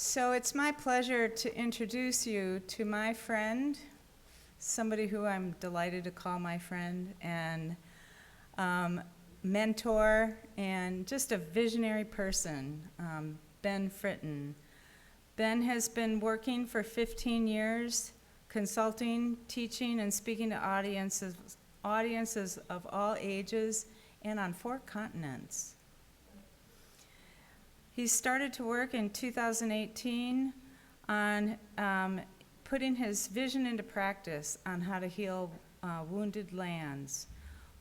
So it's my pleasure to introduce you to my friend, somebody who I'm delighted to call my friend, and mentor, and just a visionary person, Ben Friton. Ben has been working for 15 years, consulting, teaching, and speaking to audiences of all ages and on 4 continents. He started to work in 2018 on putting his vision into practice on how to heal wounded lands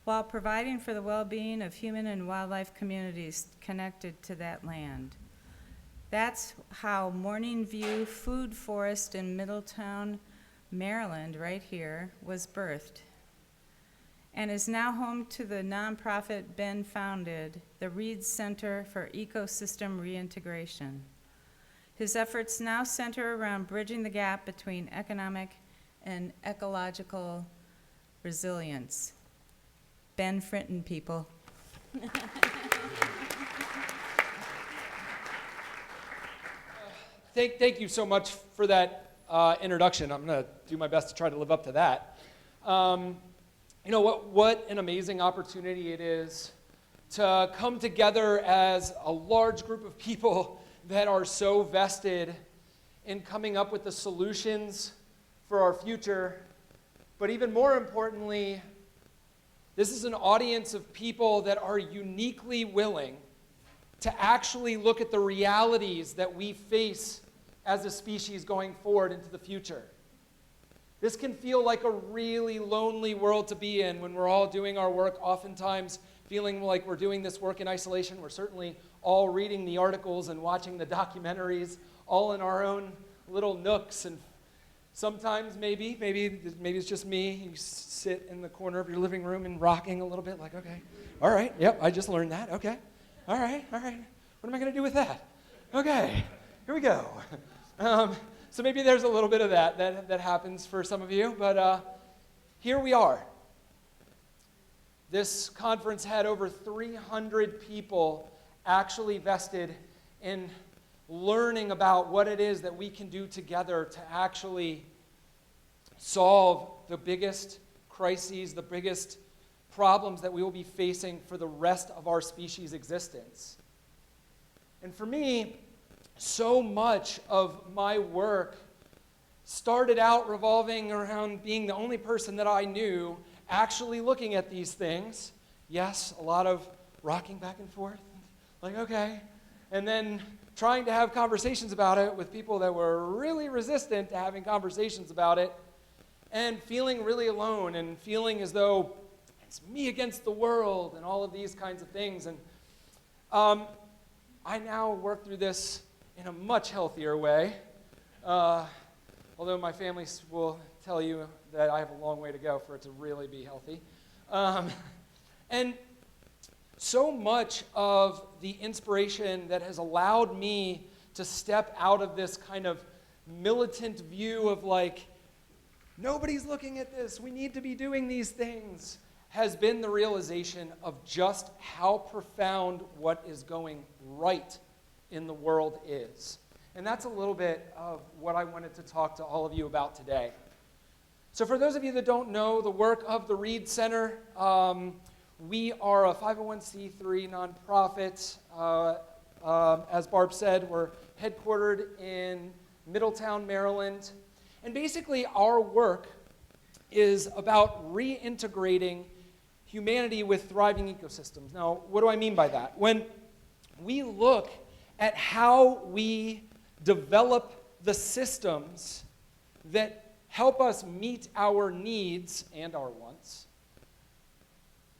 while providing for the well-being of human and wildlife communities connected to that land. That's how Morning View Food Forest in Middletown, Maryland, right here, was birthed, and is now home to the nonprofit Ben founded, the Reed Center for Ecosystem Reintegration. His efforts now center around bridging the gap between economic and ecological resilience. Ben Friton, people. Thank you so much for that introduction. I'm going to do my best to try to live up to that. You know, what an amazing opportunity it is to come together as a large group of people that are so vested in coming up with the solutions for our future. But even more importantly, this is an audience of people that are uniquely willing to actually look at the realities that we face as a species going forward into the future. This can feel like a really lonely world to be in when we're all doing our work, oftentimes feeling like we're doing this work in isolation. We're certainly all reading the articles and watching the documentaries, all in our own little nooks. And sometimes maybe it's just me. You sit in the corner of your living room and rocking a little bit like, okay, all right, yep, I just learned that, okay. All right. What am I going to do with that? Okay, here we go. So maybe there's a little bit of that happens for some of you, but here we are. This conference had over 300 people actually vested in learning about what it is that we can do together to actually solve the biggest crises, the biggest problems that we will be facing for the rest of our species' existence. And for me, so much of my work started out revolving around being the only person that I knew actually looking at these things. Yes, a lot of rocking back and forth, like, okay. And then trying to have conversations about it with people that were really resistant to having conversations about it, and feeling really alone and feeling as though it's me against the world and all of these kinds of things. And I now work through this in a much healthier way, although my family will tell you that I have a long way to go for it to really be healthy. And so much of the inspiration that has allowed me to step out of this kind of militant view of like, nobody's looking at this, we need to be doing these things, has been the realization of just how profound what is going right in the world is. And that's a little bit of what I wanted to talk to all of you about today. So for those of you that don't know the work of the Reed Center, we are a 501c3 nonprofit. As Barb said, we're headquartered in Middletown, Maryland. And basically our work is about reintegrating humanity with thriving ecosystems. Now, what do I mean by that? When we look at how we develop the systems that help us meet our needs and our wants,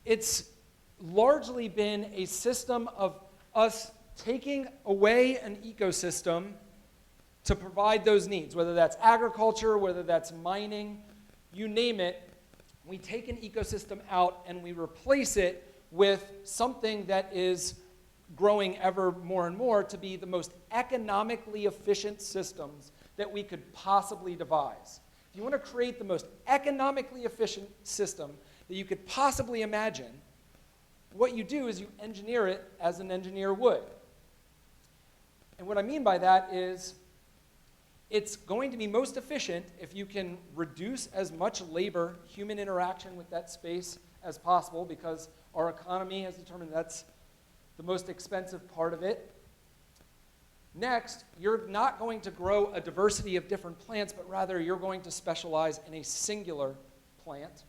it's largely been a system of us taking away an ecosystem to provide those needs, whether that's agriculture, whether that's mining, you name it. We take an ecosystem out and we replace it with something that is growing ever more and more to be the most economically efficient systems that we could possibly devise. If you want to create the most economically efficient system that you could possibly imagine, what you do is you engineer it as an engineer would. And what I mean by that is it's going to be most efficient if you can reduce as much labor, human interaction with that space as possible, because our economy has determined that's the most expensive part of it. Next, you're not going to grow a diversity of different plants, but rather you're going to specialize in a singular plant.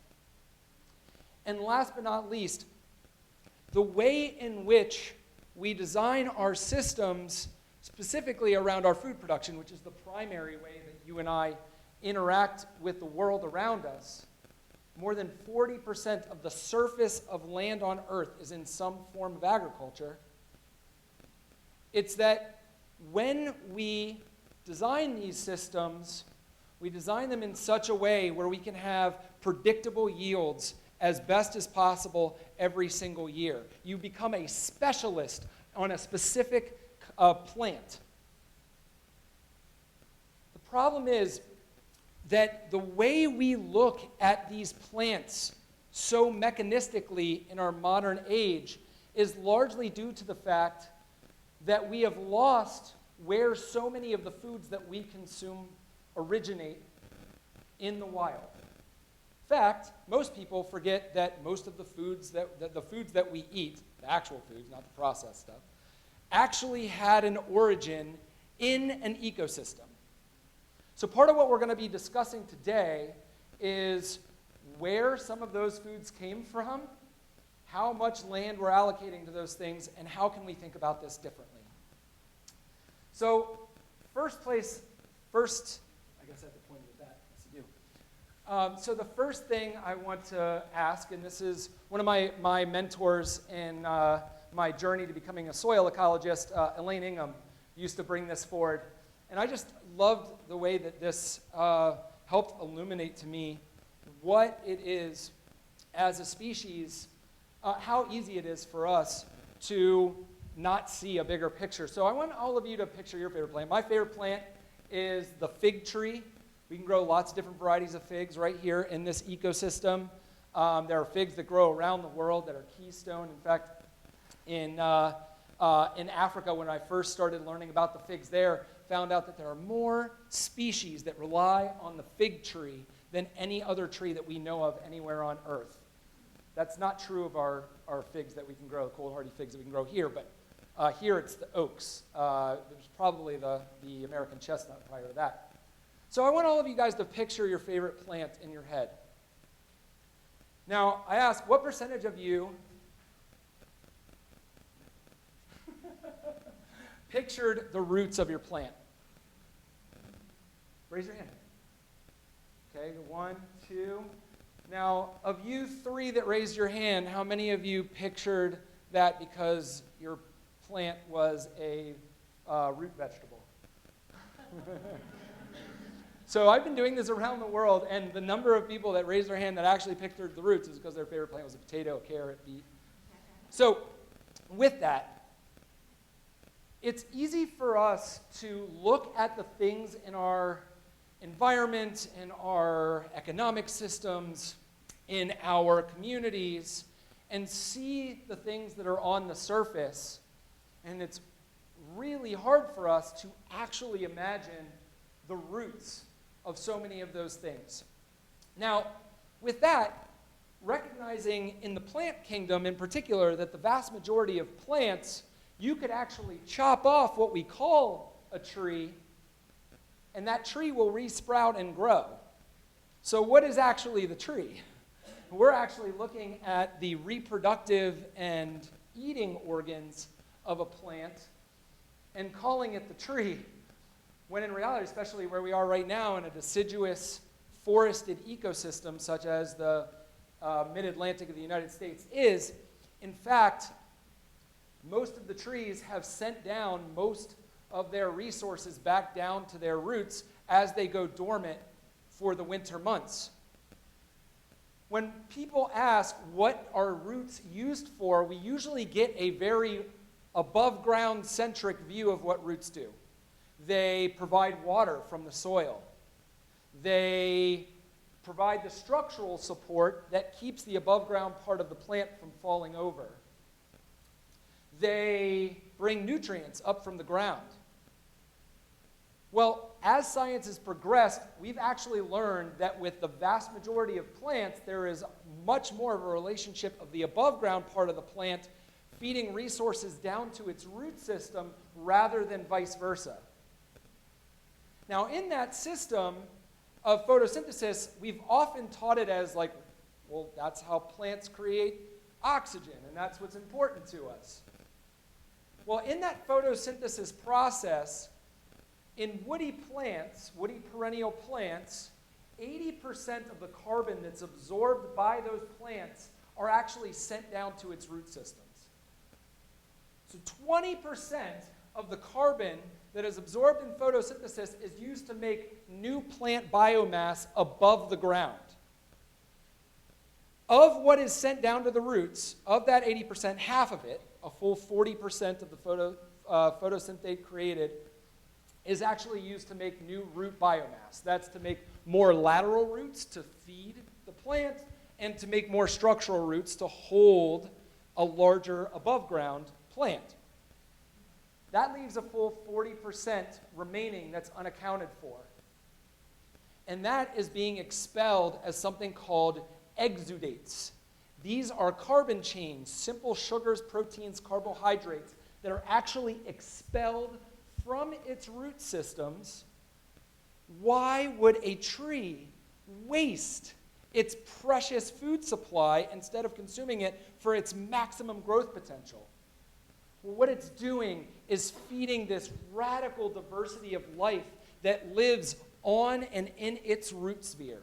And last but not least, the way in which we design our systems, specifically around our food production, which is the primary way that you and I interact with the world around us, more than 40% of the surface of land on Earth is in some form of agriculture. It's that when we design these systems, we design them in such a way where we can have predictable yields as best as possible every single year. You become a specialist on a specific plant. The problem is that the way we look at these plants so mechanistically in our modern age is largely due to the fact that we have lost where so many of the foods that we consume originate in the wild. In fact, most people forget that most of the foods that we eat, the actual foods, not the processed stuff, actually had an origin in an ecosystem. So part of what we're going to be discussing today is where some of those foods came from, how much land we're allocating to those things, and how can we think about this differently. So I guess I have to point at that. Yes, I do. So the first thing I want to ask, and this is one of my mentors in my journey to becoming a soil ecologist, Elaine Ingham, used to bring this forward. And I just loved the way that this helped illuminate to me what it is as a species, how easy it is for us to not see a bigger picture. So I want all of you to picture your favorite plant. My favorite plant is the fig tree. We can grow lots of different varieties of figs right here in this ecosystem. There are figs that grow around the world that are keystone. In fact, in Africa, when I first started learning about the figs there, found out that there are more species that rely on the fig tree than any other tree that we know of anywhere on Earth. That's not true of our figs that we can grow, the cold hardy figs that we can grow here, but here it's the oaks. There's probably the American chestnut prior to that. So I want all of you guys to picture your favorite plant in your head. Now, I ask, what percentage of you pictured the roots of your plant? Raise your hand. Okay, 1, 2. Now, of you 3 that raised your hand, how many of you pictured that because your plant was a root vegetable? So I've been doing this around the world, and the number of people that raised their hand that actually pictured the roots is because their favorite plant was a potato, a carrot, beet. So with that, it's easy for us to look at the things in our environment, in our economic systems, in our communities, and see the things that are on the surface. And it's really hard for us to actually imagine the roots of so many of those things. Now, with that, recognizing in the plant kingdom in particular that the vast majority of plants, you could actually chop off what we call a tree, and that tree will resprout and grow. So what is actually the tree? We're actually looking at the reproductive and eating organs of a plant and calling it the tree, when in reality, especially where we are right now in a deciduous forested ecosystem such as the mid-Atlantic of the United States is, in fact, most of the trees have sent down most of their resources back down to their roots as they go dormant for the winter months. When people ask what are roots used for, we usually get a very above-ground centric view of what roots do. They provide water from the soil. They provide the structural support that keeps the above-ground part of the plant from falling over. They bring nutrients up from the ground. Well, as science has progressed, we've actually learned that with the vast majority of plants, there is much more of a relationship of the above ground part of the plant feeding resources down to its root system rather than vice versa. Now, in that system of photosynthesis, we've often taught it as like, well, that's how plants create oxygen, and that's what's important to us. Well, in that photosynthesis process, in woody plants, woody perennial plants, 80% of the carbon that's absorbed by those plants are actually sent down to its root systems. So 20% of the carbon that is absorbed in photosynthesis is used to make new plant biomass above the ground. Of what is sent down to the roots, of that 80%, half of it, a full 40% of the photosynthate created, is actually used to make new root biomass. That's to make more lateral roots to feed the plant and to make more structural roots to hold a larger above ground plant. That leaves a full 40% remaining that's unaccounted for. And that is being expelled as something called exudates. These are carbon chains, simple sugars, proteins, carbohydrates, that are actually expelled from its root systems. Why would a tree waste its precious food supply instead of consuming it for its maximum growth potential? Well, what it's doing is feeding this radical diversity of life that lives on and in its root sphere,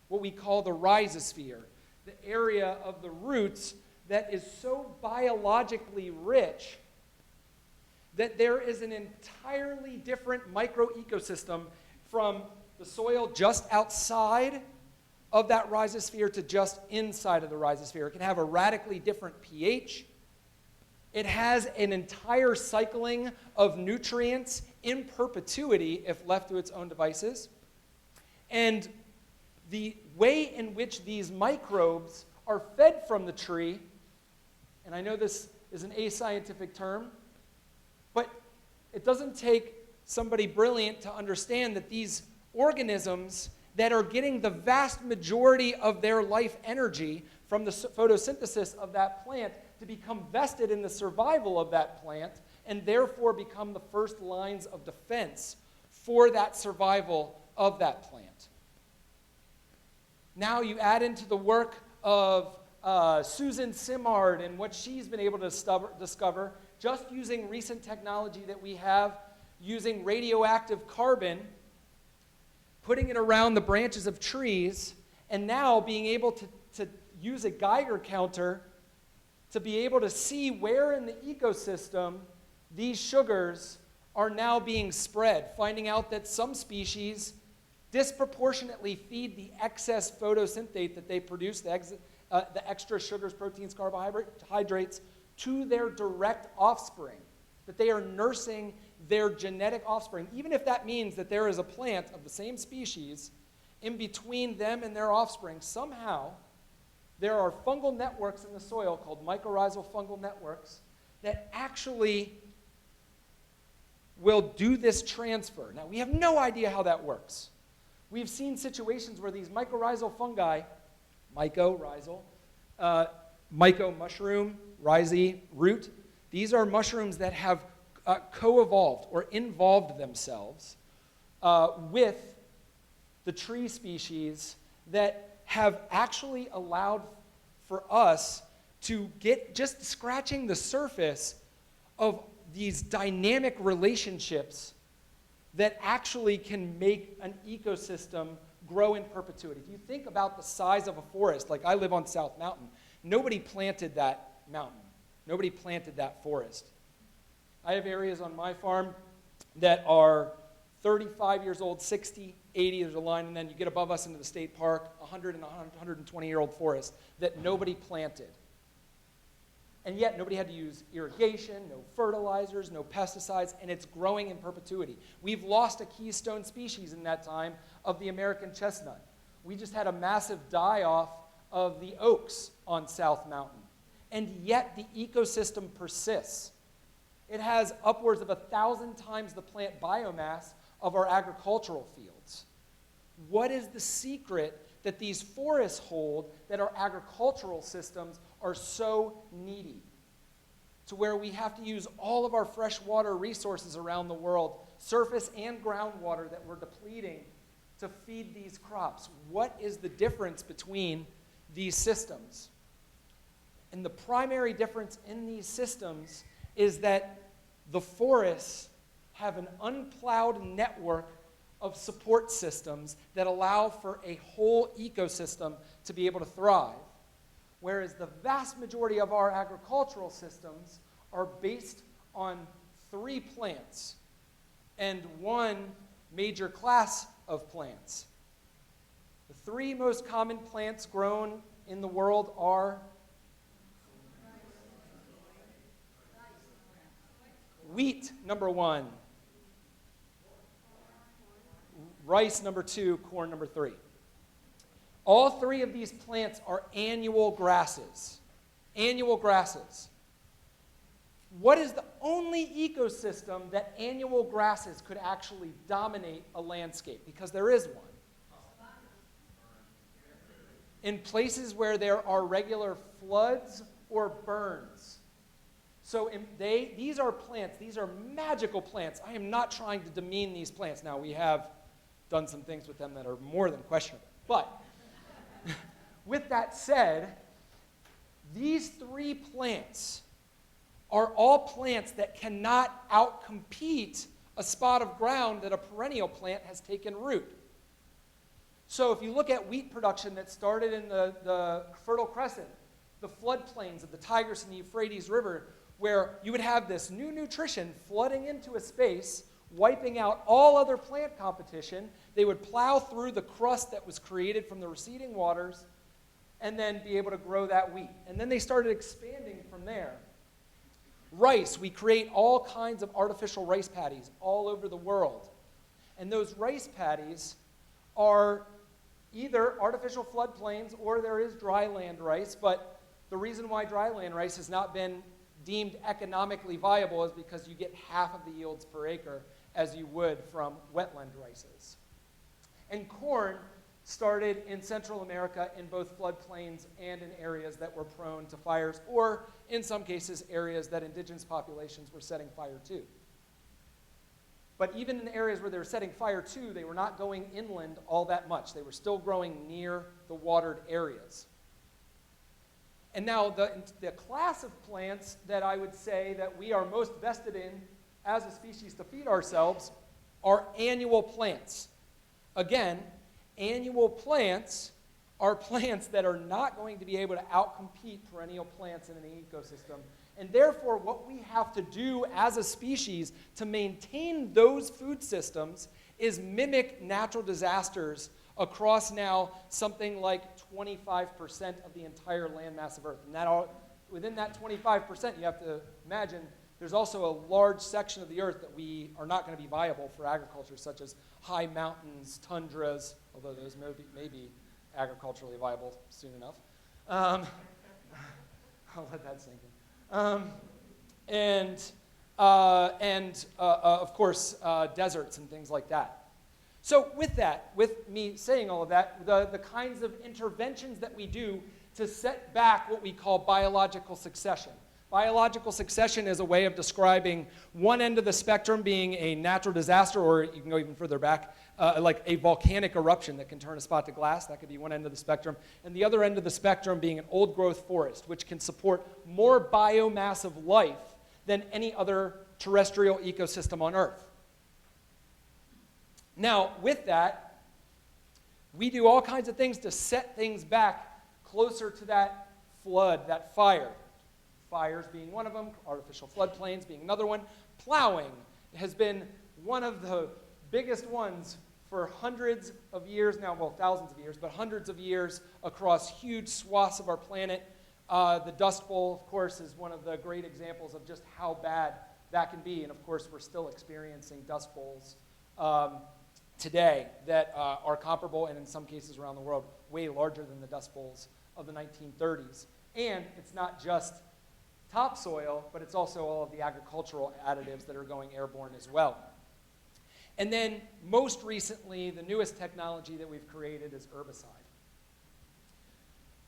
what we call the rhizosphere, the area of the roots that is so biologically rich that there is an entirely different microecosystem from the soil just outside of that rhizosphere to just inside of the rhizosphere. It can have a radically different pH. It has an entire cycling of nutrients in perpetuity if left to its own devices. And the way in which these microbes are fed from the tree, and I know this is an ascientific term, but it doesn't take somebody brilliant to understand that these organisms that are getting the vast majority of their life energy from the photosynthesis of that plant to become vested in the survival of that plant and therefore become the first lines of defense for that survival of that plant. Now you add into the work of Susan Simard and what she's been able to discover just using recent technology that we have using radioactive carbon, putting it around the branches of trees, and now being able to use a Geiger counter to be able to see where in the ecosystem these sugars are now being spread, finding out that some species disproportionately feed the excess photosynthate that they produce, the extra sugars, proteins, carbohydrates, to their direct offspring, that they are nursing their genetic offspring, even if that means that there is a plant of the same species in between them and their offspring. Somehow, there are fungal networks in the soil called mycorrhizal fungal networks that actually will do this transfer. Now, we have no idea how that works. We've seen situations where these mycorrhizal fungi, mycorrhizal, myco mushroom, rhizi root, these are mushrooms that have co-evolved or involved themselves with the tree species that have actually allowed for us to get just scratching the surface of these dynamic relationships that actually can make an ecosystem grow in perpetuity. If you think about the size of a forest, like I live on South Mountain, nobody planted that mountain. Nobody planted that forest. I have areas on my farm that are 35 years old, 60, 80, there's a line, and then you get above us into the state park, 100 and 120-year-old forest that nobody planted. And yet nobody had to use irrigation, no fertilizers, no pesticides, and it's growing in perpetuity. We've lost a keystone species in that time of the American chestnut. We just had a massive die-off of the oaks on South Mountain. And yet the ecosystem persists. It has upwards of 1,000 times the plant biomass of our agricultural fields? What is the secret that these forests hold that our agricultural systems are so needy, to where we have to use all of our freshwater resources around the world, surface and groundwater, that we're depleting to feed these crops? What is the difference between these systems? And the primary difference in these systems is that the forests have an unplowed network of support systems that allow for a whole ecosystem to be able to thrive, whereas the vast majority of our agricultural systems are based on 3 plants and 1 major class of plants. The 3 most common plants grown in the world are wheat, number 1. Rice, number 2. Corn, number 3. All 3 of these plants are annual grasses. Annual grasses. What is the only ecosystem that annual grasses could actually dominate a landscape? Because there is one. In places where there are regular floods or burns. So these are plants. These are magical plants. I am not trying to demean these plants. Now, we have done some things with them that are more than questionable. But with that said, these 3 plants are all plants that cannot outcompete a spot of ground that a perennial plant has taken root. So if you look at wheat production that started in the Fertile Crescent, the floodplains of the Tigris and the Euphrates River, where you would have this new nutrition flooding into a space, wiping out all other plant competition, they would plow through the crust that was created from the receding waters and then be able to grow that wheat. And then they started expanding from there. Rice, we create all kinds of artificial rice paddies all over the world. And those rice paddies are either artificial floodplains or there is dry land rice, but the reason why dry land rice has not been deemed economically viable is because you get half of the yields per acre as you would from wetland rices. And corn started in Central America in both floodplains and in areas that were prone to fires, or in some cases, areas that indigenous populations were setting fire to. But even in areas where they were setting fire to, they were not going inland all that much. They were still growing near the watered areas. And now the class of plants that I would say that we are most vested in as a species to feed ourselves are annual plants. Again, annual plants are plants that are not going to be able to outcompete perennial plants in an ecosystem. And therefore, what we have to do as a species to maintain those food systems is mimic natural disasters across now something like 25% of the entire landmass of Earth. And within that 25%, you have to imagine there's also a large section of the Earth that we are not going to be viable for agriculture, such as high mountains, tundras, although those may be agriculturally viable soon enough. I'll let that sink in. Of course, deserts and things like that. So with me saying all of that, the kinds of interventions that we do to set back what we call biological succession. Biological succession is a way of describing one end of the spectrum being a natural disaster, or you can go even further back, like a volcanic eruption that can turn a spot to glass. That could be one end of the spectrum. And the other end of the spectrum being an old-growth forest, which can support more biomass of life than any other terrestrial ecosystem on Earth. Now, with that, we do all kinds of things to set things back closer to that flood, that fire. Fires being one of them, artificial floodplains being another one. Plowing has been one of the biggest ones for hundreds of years now, well, thousands of years, but hundreds of years across huge swaths of our planet. The Dust Bowl, of course, is one of the great examples of just how bad that can be. And of course, we're still experiencing Dust Bowls today that are comparable, and in some cases around the world, way larger than the Dust Bowls of the 1930s. And it's not just topsoil, but it's also all of the agricultural additives that are going airborne as well. And then most recently, the newest technology that we've created is herbicide.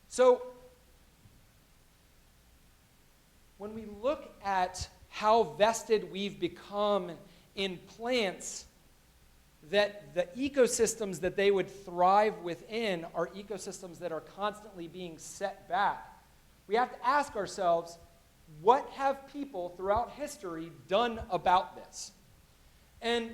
So when we look at how vested we've become in plants, that the ecosystems that they would thrive within are ecosystems that are constantly being set back, we have to ask ourselves, what have people throughout history done about this? And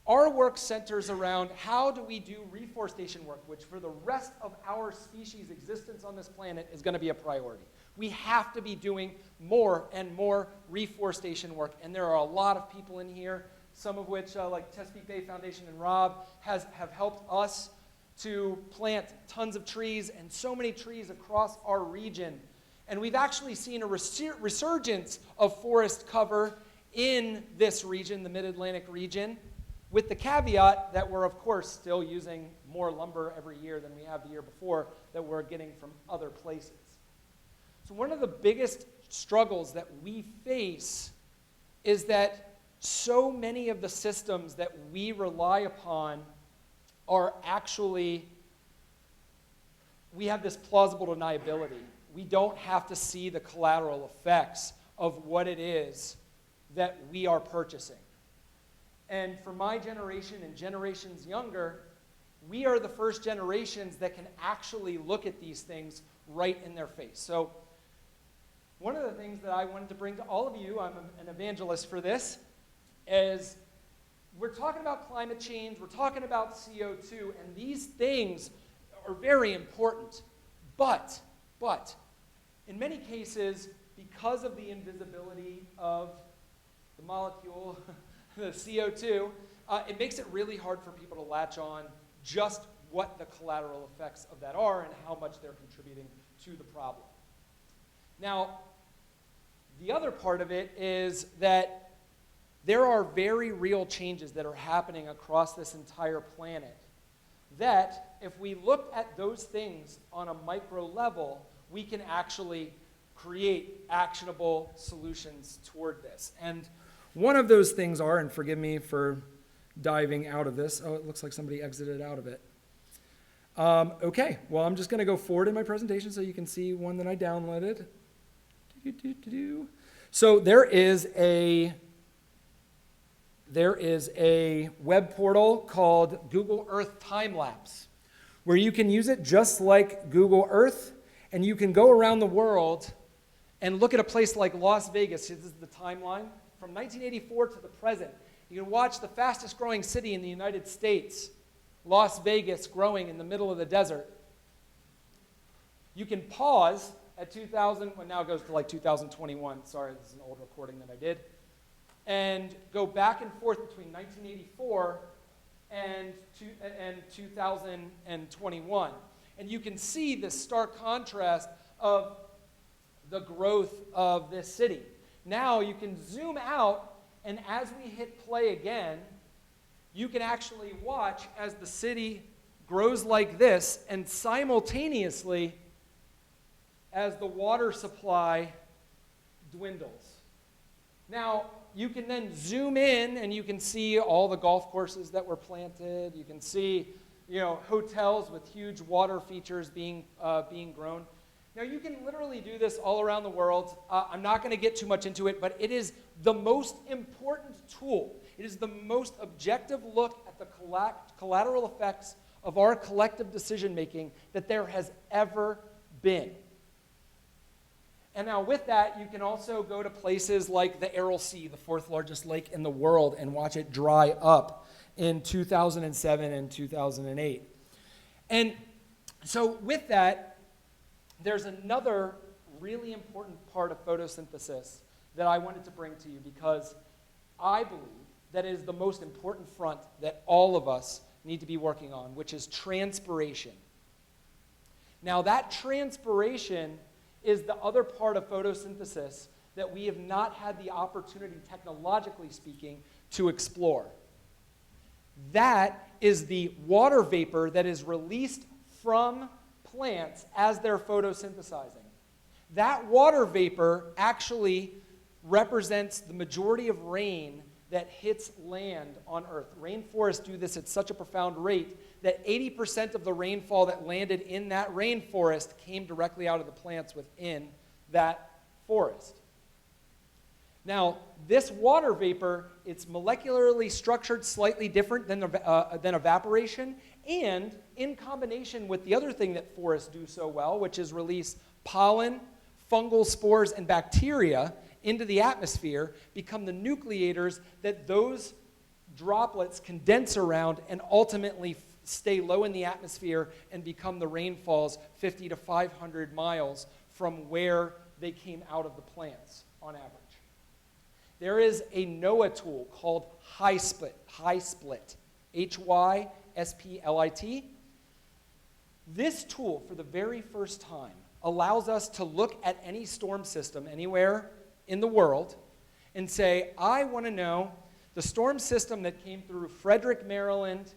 our work centers around how do we do reforestation work, which for the rest of our species' existence on this planet is going to be a priority. We have to be doing more and more reforestation work, and there are a lot of people in here, some of which, like Chesapeake Bay Foundation and Rob, have helped us to plant tons of trees and so many trees across our region. And we've actually seen a resurgence of forest cover in this region, the Mid-Atlantic region, with the caveat that we're, of course, still using more lumber every year than we have the year before that we're getting from other places. So one of the biggest struggles that we face is that so many of the systems that we rely upon are actually, we have this plausible deniability. We don't have to see the collateral effects of what it is that we are purchasing. And for my generation and generations younger, we are the first generations that can actually look at these things right in their face. So one of the things that I wanted to bring to all of you, I'm an evangelist for this, is we're talking about climate change, we're talking about CO2, and these things are very important. But, in many cases, because of the invisibility of the molecule, the CO2, it makes it really hard for people to latch on just what the collateral effects of that are and how much they're contributing to the problem. Now, the other part of it is that there are very real changes that are happening across this entire planet that, if we look at those things on a micro level, we can actually create actionable solutions toward this. And one of those things are, and forgive me for diving out of this. Oh, it looks like somebody exited out of it. Okay, well, I'm just going to go forward in my presentation so you can see one that I downloaded. So there is a web portal called Google Earth Time Lapse, where you can use it just like Google Earth, and you can go around the world and look at a place like Las Vegas. This is the timeline from 1984 to the present. You can watch the fastest growing city in the United States, Las Vegas, growing in the middle of the desert. You can pause at 2000, well, now it goes to like 2021. Sorry, this is an old recording that I did. And go back and forth between 1984 and 2021. And you can see the stark contrast of the growth of this city. Now you can zoom out, and as we hit play again, you can actually watch as the city grows like this, and simultaneously as the water supply dwindles. Now, you can then zoom in, and you can see all the golf courses that were planted. You can see, hotels with huge water features being grown. Now, you can literally do this all around the world. I'm not going to get too much into it, but it is the most important tool. It is the most objective look at the collateral effects of our collective decision-making that there has ever been. And now with that, you can also go to places like the Aral Sea, the fourth largest lake in the world, and watch it dry up in 2007 and 2008. And so with that, there's another really important part of photosynthesis that I wanted to bring to you, because I believe that it is the most important front that all of us need to be working on, which is transpiration. Now, that transpiration is the other part of photosynthesis that we have not had the opportunity, technologically speaking, to explore. That is the water vapor that is released from plants as they're photosynthesizing. That water vapor actually represents the majority of rain that hits land on Earth. Rainforests do this at such a profound rate that 80% of the rainfall that landed in that rainforest came directly out of the plants within that forest. Now, this water vapor, it's molecularly structured slightly different than evaporation, and in combination with the other thing that forests do so well, which is release pollen, fungal spores, and bacteria into the atmosphere, become the nucleators that those droplets condense around and ultimately stay low in the atmosphere and become the rainfalls 50 to 500 miles from where they came out of the plants on average. There is a NOAA tool called HySplit, HySplit. This tool, for the very first time, allows us to look at any storm system anywhere in the world and say, I want to know the storm system that came through Frederick, Maryland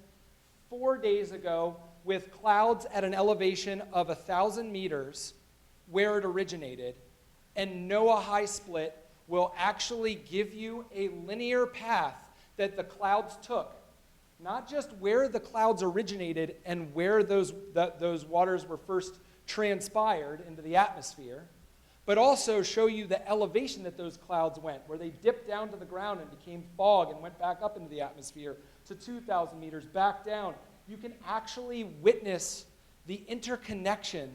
4 days ago with clouds at an elevation of 1,000 meters where it originated, and NOAA HySplit will actually give you a linear path that the clouds took. Not just where the clouds originated and where those waters were first transpired into the atmosphere, but also show you the elevation that those clouds went, where they dipped down to the ground and became fog and went back up into the atmosphere to 2,000 meters, back down. You can actually witness the interconnection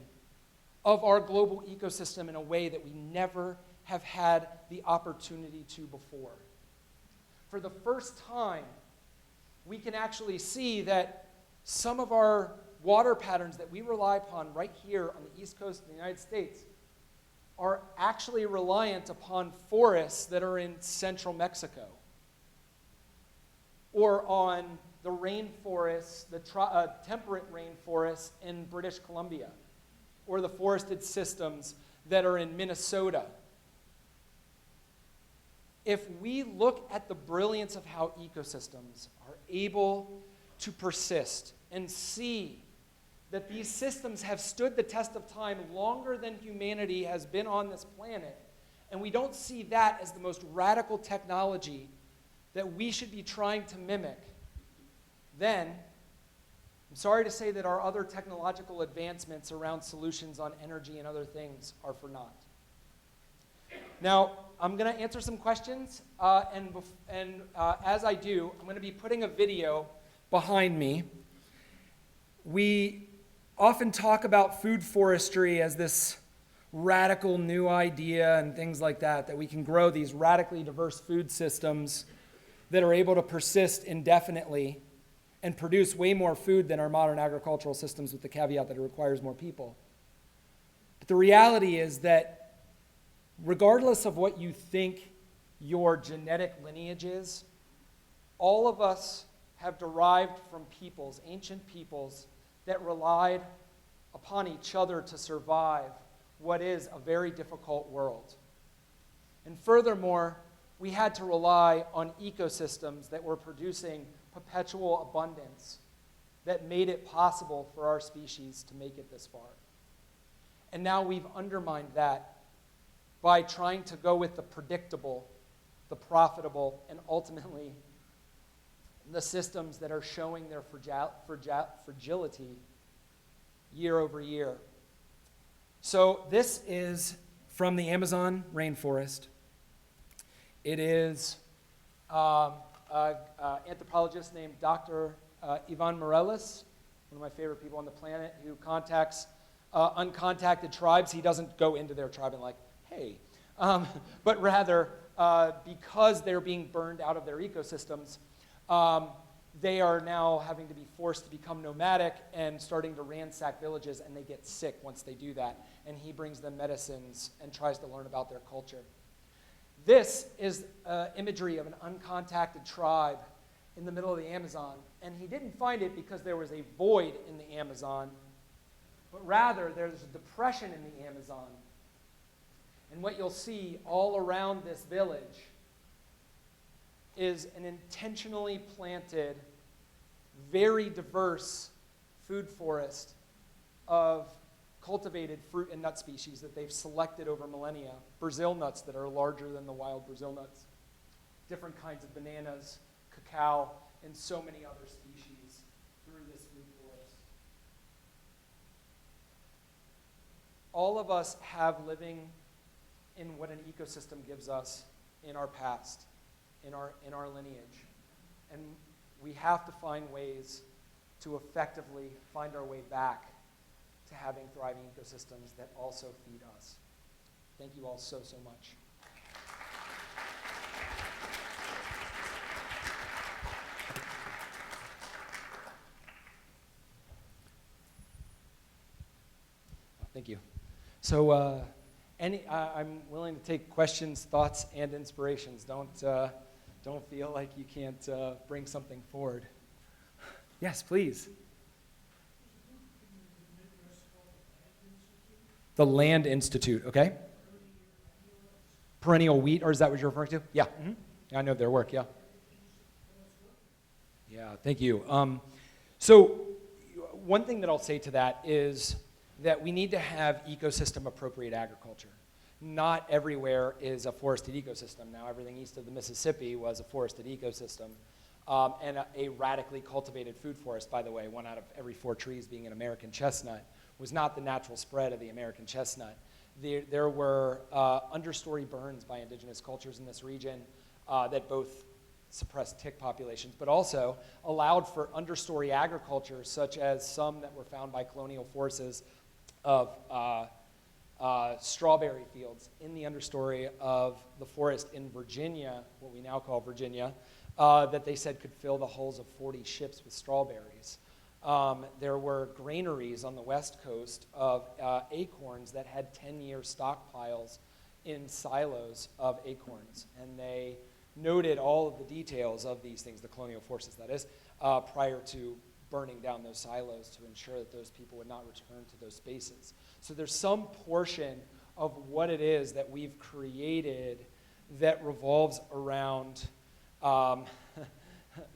of our global ecosystem in a way that we never have had the opportunity to before. For the first time, we can actually see that some of our water patterns that we rely upon right here on the east coast of the United States are actually reliant upon forests that are in central Mexico, or on the rainforests, the temperate rainforests in British Columbia, or the forested systems that are in Minnesota. If we look at the brilliance of how ecosystems are able to persist and see that these systems have stood the test of time longer than humanity has been on this planet, and we don't see that as the most radical technology that we should be trying to mimic, then I'm sorry to say that our other technological advancements around solutions on energy and other things are for naught. Now, I'm going to answer some questions, and as I do, I'm going to be putting a video behind me. We often talk about food forestry as this radical new idea and things like that we can grow these radically diverse food systems that are able to persist indefinitely and produce way more food than our modern agricultural systems, with the caveat that it requires more people. But the reality is that regardless of what you think your genetic lineage is, all of us have derived from peoples, ancient peoples, that relied upon each other to survive what is a very difficult world. And furthermore, we had to rely on ecosystems that were producing perpetual abundance that made it possible for our species to make it this far. And now we've undermined that by trying to go with the predictable, the profitable, and ultimately the systems that are showing their fragility year over year. So this is from the Amazon rainforest. It is an anthropologist named Dr. Ivan Morales, one of my favorite people on the planet, who contacts uncontacted tribes. He doesn't go into their tribe and like, hey, but rather because they're being burned out of their ecosystems, they are now having to be forced to become nomadic and starting to ransack villages, and they get sick once they do that. And he brings them medicines and tries to learn about their culture. This is imagery of an uncontacted tribe in the middle of the Amazon. And he didn't find it because there was a void in the Amazon, but rather there's a depression in the Amazon. And what you'll see all around this village is an intentionally planted, very diverse food forest of cultivated fruit and nut species that they've selected over millennia, Brazil nuts that are larger than the wild Brazil nuts. different kinds of bananas, cacao, and so many other species through this food forest. All of us have living in what an ecosystem gives us in our past, in our lineage. And we have to find ways to effectively find our way back to having thriving ecosystems that also feed us. Thank you all so, so much. Thank you. So I'm willing to take questions, thoughts, and inspirations. Don't feel like you can't bring something forward. Yes, please. The Land Institute, okay? Perennial wheat, or is that what you're referring to? Yeah. Mm-hmm. Yeah, I know their work, yeah. Yeah, thank you. So one thing that I'll say to that is that we need to have ecosystem-appropriate agriculture. Not everywhere is a forested ecosystem. Now, everything east of the Mississippi was a forested ecosystem. And a radically cultivated food forest, by the way, 1 out of every 4 trees being an American chestnut, was not the natural spread of the American chestnut. There were understory burns by indigenous cultures in this region that both suppressed tick populations, but also allowed for understory agriculture, such as some that were found by colonial forces of strawberry fields in the understory of the forest in Virginia, what we now call Virginia, that they said could fill the hulls of 40 ships with strawberries. There were granaries on the west coast of acorns that had 10-year stockpiles in silos of acorns, and they noted all of the details of these things, the colonial forces that is, prior to burning down those silos to ensure that those people would not return to those spaces. So there's some portion of what it is that we've created that revolves around,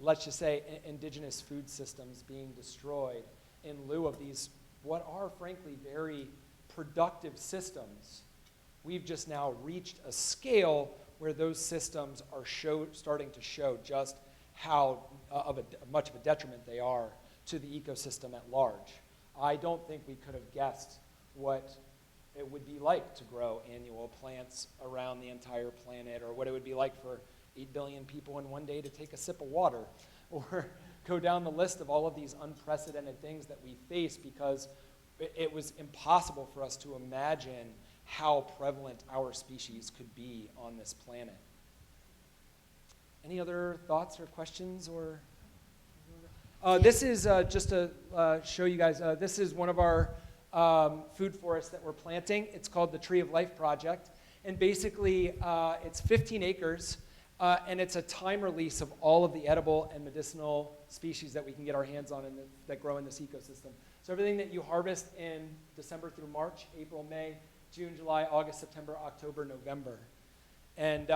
let's just say, indigenous food systems being destroyed in lieu of these, what are frankly very productive systems. We've just now reached a scale where those systems are starting to show just how much of a detriment they are to the ecosystem at large. I don't think we could have guessed what it would be like to grow annual plants around the entire planet, or what it would be like for 8 billion people in one day to take a sip of water, or go down the list of all of these unprecedented things that we face, because it was impossible for us to imagine how prevalent our species could be on this planet. Any other thoughts or questions? Or this is just to show you guys, this is one of our food forests that we're planting. It's called the Tree of Life Project. And basically, it's 15 acres, and it's a time release of all of the edible and medicinal species that we can get our hands on that grow in this ecosystem. So everything that you harvest in December through March, April, May, June, July, August, September, October, November. And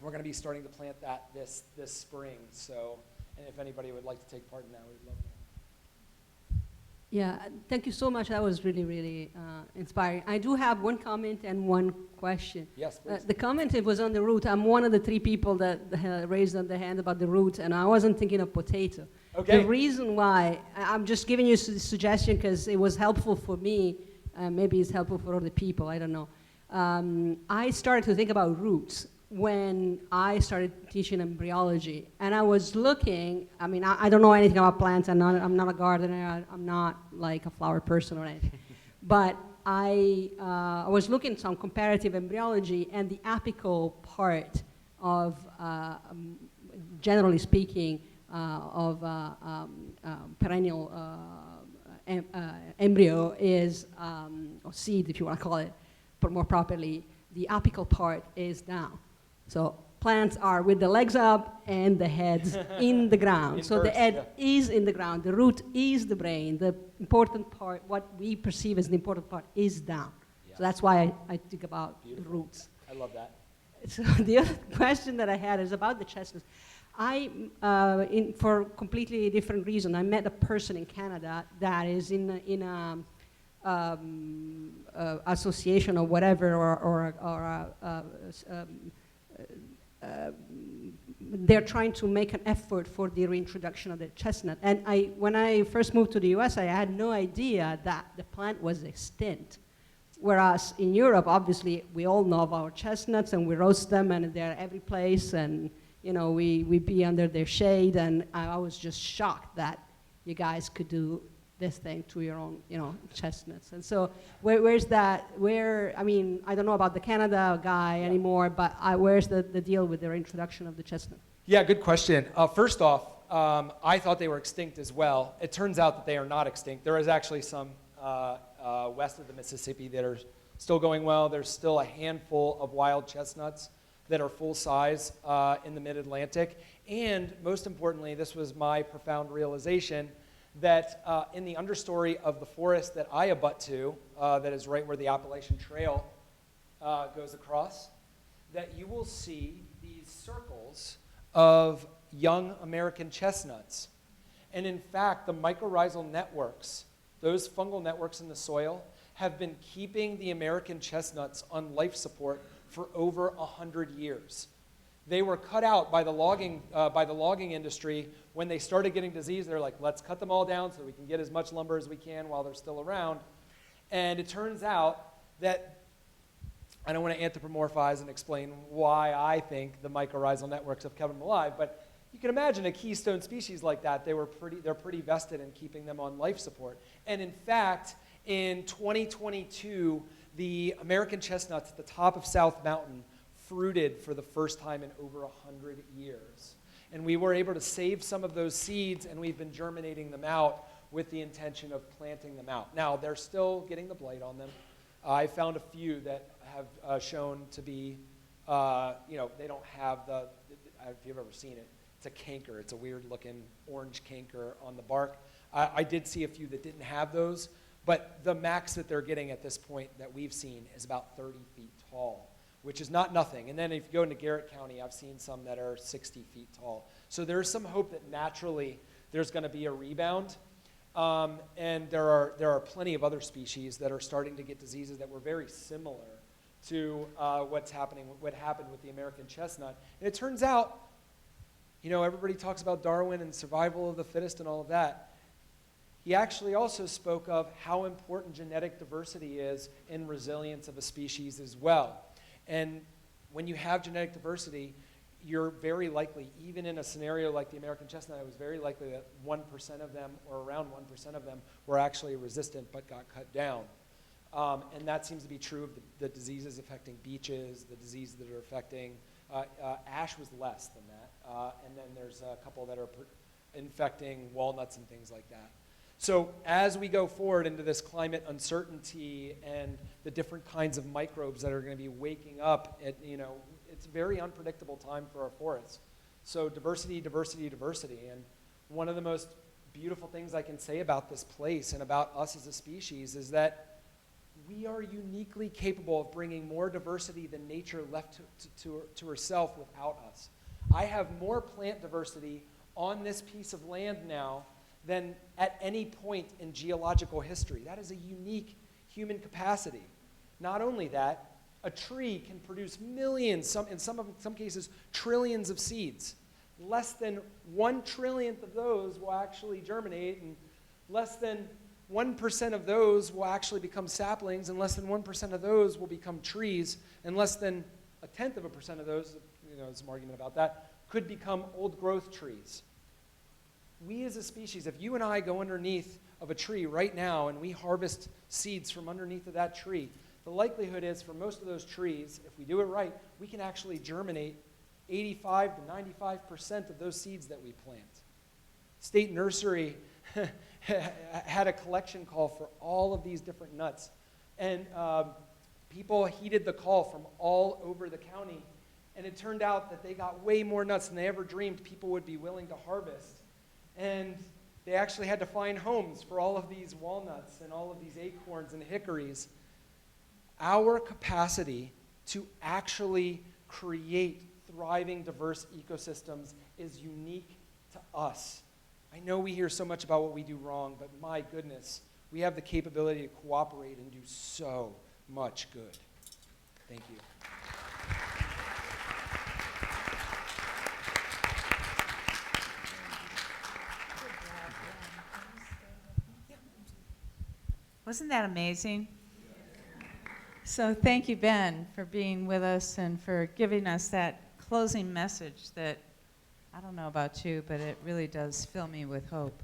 we're going to be starting to plant that this spring. So, and if anybody would like to take part in that, we'd love to. Yeah, thank you so much. That was really, really inspiring. I do have one comment and one question. Yes, please. The comment, it was on the root. I'm one of the 3 people that raised on the hand about the root, and I wasn't thinking of potato. Okay. The reason why, I'm just giving you a suggestion because it was helpful for me. Maybe it's helpful for other people, I don't know. I started to think about roots when I started teaching embryology. And I was looking, I mean, I don't know anything about plants. I'm not a gardener. I'm not like a flower person or anything. But I was looking at some comparative embryology, and the apical part of, generally speaking, of perennial embryo is, or seed if you want to call it, but more properly, the apical part is down. So plants are with the legs up and the heads in the ground. So the head is in the ground, the root is the brain, the important part, what we perceive as the important part, is down. Yeah. So that's why I think about the roots. I love that. So the other question that I had is about the chestnuts. For completely different reason, I met a person in Canada that is in a association or whatever, or they're trying to make an effort for the reintroduction of the chestnut. And when I first moved to the US, I had no idea that the plant was extinct. Whereas in Europe, obviously, we all know about chestnuts and we roast them and they're every place and we be under their shade, and I was just shocked that you guys could do this thing to your own, chestnuts. And so where's that, I don't know about the Canada guy anymore, but where's the deal with the introduction of the chestnut? Yeah, good question. First off, I thought they were extinct as well. It turns out that they are not extinct. There is actually some west of the Mississippi that are still going well. There's still a handful of wild chestnuts that are full size in the mid-Atlantic. And most importantly, this was my profound realization, that in the understory of the forest that I abut to, that is right where the Appalachian Trail goes across, that you will see these circles of young American chestnuts. And in fact, the mycorrhizal networks, those fungal networks in the soil, have been keeping the American chestnuts on life support for over 100 years. They were cut out by the logging industry when they started getting disease. They're like, let's cut them all down so we can get as much lumber as we can while they're still around. And it turns out that, I don't want to anthropomorphize and explain why I think the mycorrhizal networks have kept them alive, but you can imagine a keystone species like that, they're pretty vested in keeping them on life support. And in fact, in 2022, the American chestnuts at the top of South Mountain fruited for the first time in over 100 years. And we were able to save some of those seeds, and we've been germinating them out with the intention of planting them out. Now, they're still getting the blight on them. I found a few that have shown to be, they don't have if you've ever seen it, it's a canker. It's a weird-looking orange canker on the bark. I did see a few that didn't have those, but the max that they're getting at this point that we've seen is about 30 feet tall, which is not nothing. And then if you go into Garrett County, I've seen some that are 60 feet tall. So there's some hope that naturally there's going to be a rebound. And there are plenty of other species that are starting to get diseases that were very similar to what happened with the American chestnut. And it turns out, everybody talks about Darwin and survival of the fittest and all of that. He actually also spoke of how important genetic diversity is in resilience of a species as well. And when you have genetic diversity, you're very likely, even in a scenario like the American chestnut, it was very likely that 1% of them, or around 1% of them, were actually resistant but got cut down. And that seems to be true of the diseases affecting beeches, the diseases that are affecting, ash was less than that. And then there's a couple that are infecting walnuts and things like that. So as we go forward into this climate uncertainty and the different kinds of microbes that are going to be waking up, it's a very unpredictable time for our forests. So diversity, diversity, diversity. And one of the most beautiful things I can say about this place and about us as a species is that we are uniquely capable of bringing more diversity than nature left to herself without us. I have more plant diversity on this piece of land now than at any point in geological history. That is a unique human capacity. Not only that, a tree can produce millions, in some cases, trillions of seeds. Less than 1 trillionth of those will actually germinate, and less than 1% of those will actually become saplings, and less than 1% of those will become trees, and less than 0.1% of those, there's some argument about that, could become old growth trees. We as a species, if you and I go underneath of a tree right now and we harvest seeds from underneath of that tree, the likelihood is for most of those trees, if we do it right, we can actually germinate 85 to 95% of those seeds that we plant. State Nursery had a collection call for all of these different nuts. And people heeded the call from all over the county. And it turned out that they got way more nuts than they ever dreamed people would be willing to harvest. And they actually had to find homes for all of these walnuts and all of these acorns and hickories. Our capacity to actually create thriving, diverse ecosystems is unique to us. I know we hear so much about what we do wrong, but my goodness, we have the capability to cooperate and do so much good. Thank you. Wasn't that amazing? So thank you, Ben, for being with us and for giving us that closing message that, I don't know about you, but it really does fill me with hope.